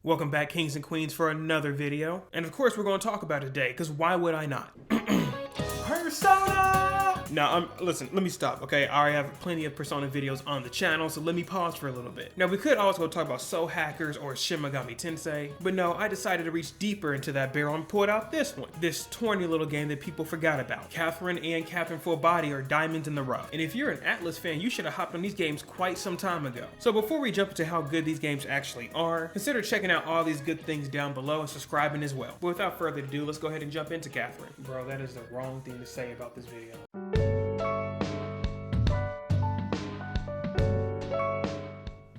Welcome back, kings and queens, for another video. And of course we're going to talk about it today, because why would I not? Persona! Now, listen, let me stop, okay? I already have plenty of Persona videos on the channel, so let me pause for a little bit. Now, we could also talk about Soul Hackers or Shin Megami Tensei, but no, I decided to reach deeper into that barrel and pulled out this one. This thorny little game that people forgot about. Catherine and Catherine Full Body are diamonds in the rough. And if you're an Atlus fan, you should have hopped on these games quite some time ago. So before we jump into how good these games actually are, consider checking out all these good things down below and subscribing as well. But without further ado, let's go ahead and jump into Catherine. Bro, that is the wrong thing to say about this video.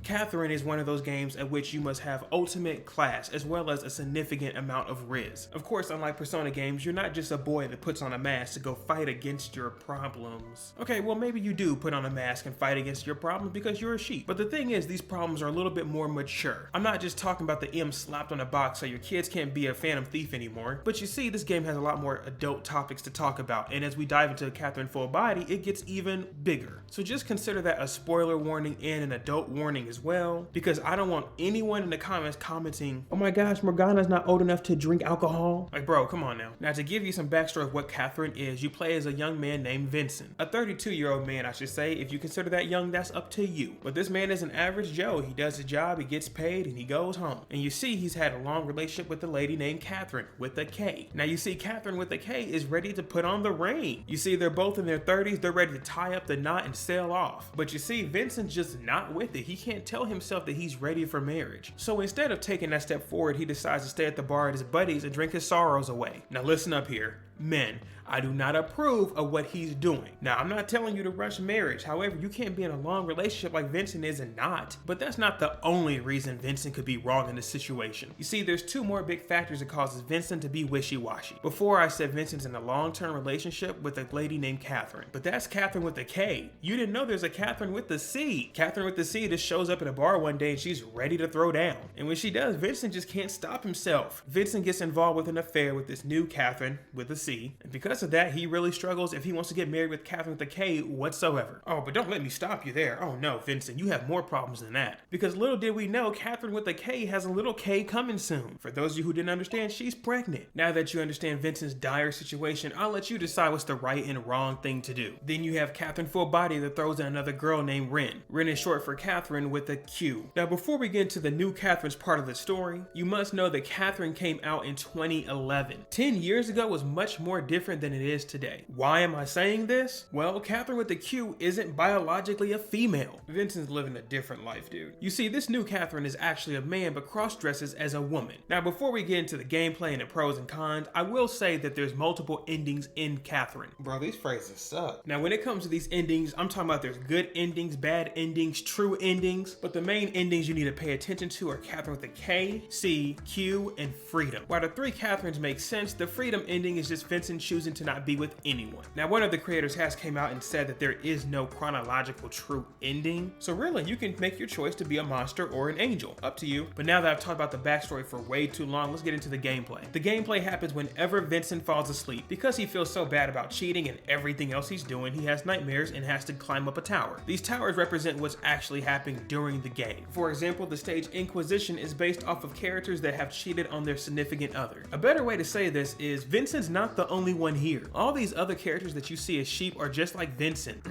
Catherine is one of those games at which you must have ultimate class as well as a significant amount of riz. Of course, unlike Persona games, you're not just a boy that puts on a mask to go fight against your problems. Okay, well maybe you do put on a mask and fight against your problems because you're a sheep. But the thing is, these problems are a little bit more mature. I'm not just talking about the M slapped on a box so your kids can't be a phantom thief anymore. But you see, this game has a lot more adult topics to talk about, and as we dive into Catherine Full Body, it gets even bigger. So just consider that a spoiler warning and an adult warning as well, because I don't want anyone in the comments commenting, oh my gosh, Morgana's not old enough to drink alcohol. Like, bro, come on now. Now, to give you some backstory of what Catherine is, you play as a young man named Vincent. A 32-year-old man, I should say. If you consider that young, that's up to you. But this man is an average Joe. He does his job, he gets paid, and he goes home. And you see he's had a long relationship with a lady named Catherine with a K. Now you see Catherine with a K is ready to put on the ring. You see they're both in their 30s, they're ready to tie up the knot and sail off. But you see Vincent's just not with it. He can't tell himself that he's ready for marriage. So instead of taking that step forward, he decides to stay at the bar with his buddies and drink his sorrows away. Now listen up here. Men, I do not approve of what he's doing. Now, I'm not telling you to rush marriage. However, you can't be in a long relationship like Vincent is and not. But that's not the only reason Vincent could be wrong in this situation. You see, there's two more big factors that causes Vincent to be wishy-washy. Before, I said Vincent's in a long-term relationship with a lady named Catherine. But that's Catherine with a K. You didn't know there's a Catherine with the C. Catherine with the C just shows up at a bar one day and she's ready to throw down. And when she does, Vincent just can't stop himself. Vincent gets involved with an affair with this new Catherine with a C. And because of that, he really struggles if he wants to get married with Catherine with a K whatsoever. Oh, but don't let me stop you there. Oh no, Vincent, you have more problems than that. Because little did we know, Catherine with a K has a little K coming soon. For those of you who didn't understand, she's pregnant. Now that you understand Vincent's dire situation, I'll let you decide what's the right and wrong thing to do. Then you have Catherine Full Body that throws in another girl named Ren. Ren is short for Catherine with a Q. Now before we get into the new Catherine's part of the story, you must know that Catherine came out in 2011. 10 years ago was much more different than it is today. Why am I saying this? Well, Catherine with the Q isn't biologically a female. Vincent's living a different life, dude. You see, this new Catherine is actually a man but cross-dresses as a woman. Now, before we get into the gameplay and the pros and cons, I will say that there's multiple endings in Catherine. Bro, these phrases suck. Now, when it comes to these endings, I'm talking about there's good endings, bad endings, true endings, but the main endings you need to pay attention to are Catherine with a K, C, Q, and Freedom. While the three Catherines make sense, the Freedom ending is just Vincent choosing to not be with anyone. Now, one of the creators has came out and said that there is no chronological true ending. So really, you can make your choice to be a monster or an angel. Up to you. But now that I've talked about the backstory for way too long, let's get into the gameplay. The gameplay happens whenever Vincent falls asleep. Because he feels so bad about cheating and everything else he's doing, he has nightmares and has to climb up a tower. These towers represent what's actually happening during the game. For example, the stage Inquisition is based off of characters that have cheated on their significant other. A better way to say this is Vincent's not the only one here. All these other characters that you see as sheep are just like Vincent.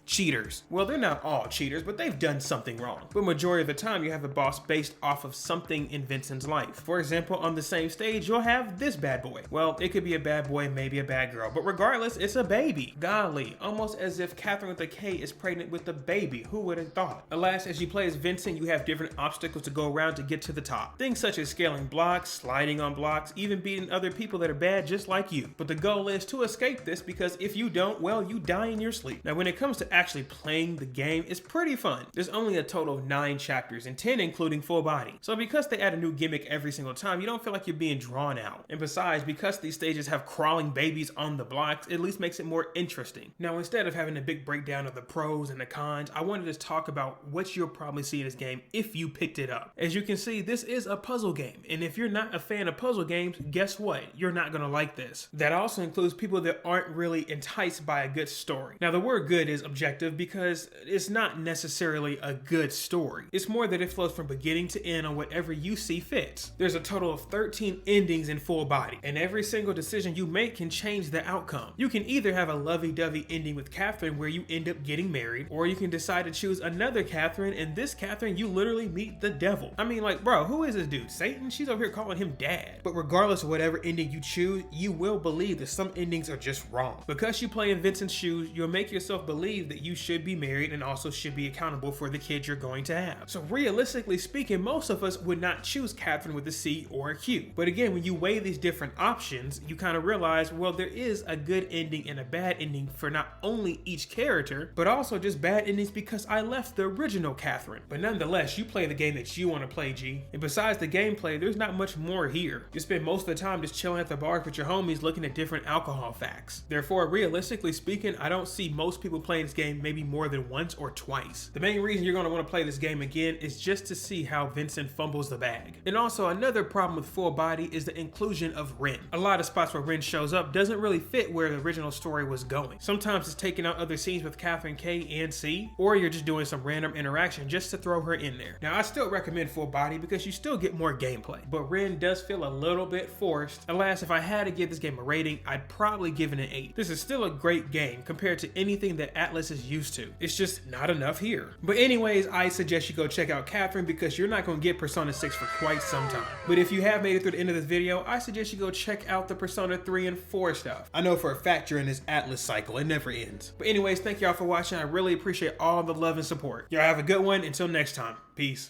Cheaters. Well, they're not all cheaters, but they've done something wrong. But majority of the time, you have a boss based off of something in Vincent's life. For example, on the same stage, you'll have this bad boy. Well, it could be a bad boy, maybe a bad girl, but regardless, it's a baby. Golly, almost as if Catherine with a K is pregnant with a baby. Who would have thought? Alas, as you play as Vincent, you have different obstacles to go around to get to the top. Things such as scaling blocks, sliding on blocks, even beating other people that are bad just like you. But the goal is to escape this, because if you don't, well, you die in your sleep. Now, when it comes to actually playing the game, it's pretty fun. There's only a total of 9 chapters and 10 including Full Body. So because they add a new gimmick every single time, you don't feel like you're being drawn out. And besides, because these stages have crawling babies on the blocks, it at least makes it more interesting. Now, instead of having a big breakdown of the pros and the cons, I wanted to talk about what you'll probably see in this game if you picked it up. As you can see, this is a puzzle game. And if you're not a fan of puzzle games, guess what? You're not gonna like this. That also includes people that aren't really enticed by a good story. Now, the word good is objective. subjective because it's not necessarily a good story. It's more that it flows from beginning to end on whatever you see fits. There's a total of 13 endings in Full Body, and every single decision you make can change the outcome. You can either have a lovey-dovey ending with Catherine where you end up getting married, or you can decide to choose another Catherine, and this Catherine you literally meet the devil. I mean, like, bro, who is this dude? Satan? She's over here calling him dad. But regardless of whatever ending you choose, you will believe that some endings are just wrong. Because you play in Vincent's shoes, you'll make yourself believe that you should be married and also should be accountable for the kids you're going to have. So realistically speaking, most of us would not choose Catherine with a C or a Q. But again, when you weigh these different options, you kind of realize, well, there is a good ending and a bad ending for not only each character, but also just bad endings because I left the original Catherine. But nonetheless, you play the game that you want to play, G. And besides the gameplay, there's not much more here. You spend most of the time just chilling at the bar with your homies looking at different alcohol facts. Therefore, realistically speaking, I don't see most people playing this game maybe more than once or twice. The main reason you're going to want to play this game again is just to see how Vincent fumbles the bag. And also, another problem with Full Body is the inclusion of Ren. A lot of spots where Ren shows up doesn't really fit where the original story was going. Sometimes it's taking out other scenes with Catherine K and C, or you're just doing some random interaction just to throw her in there. Now, I still recommend Full Body because you still get more gameplay, but Ren does feel a little bit forced. Alas, if I had to give this game a rating, I'd probably give it an 8. This is still a great game compared to anything that Atlus is used to. It's just not enough here. But anyways, I suggest you go check out Catherine because you're not going to get Persona 6 for quite some time. But if you have made it through the end of this video, I suggest you go check out the Persona 3 and 4 stuff. I know for a fact you're in this Atlus cycle. It never ends. But anyways, thank y'all for watching. I really appreciate all the love and support. Y'all have a good one. Until next time. Peace.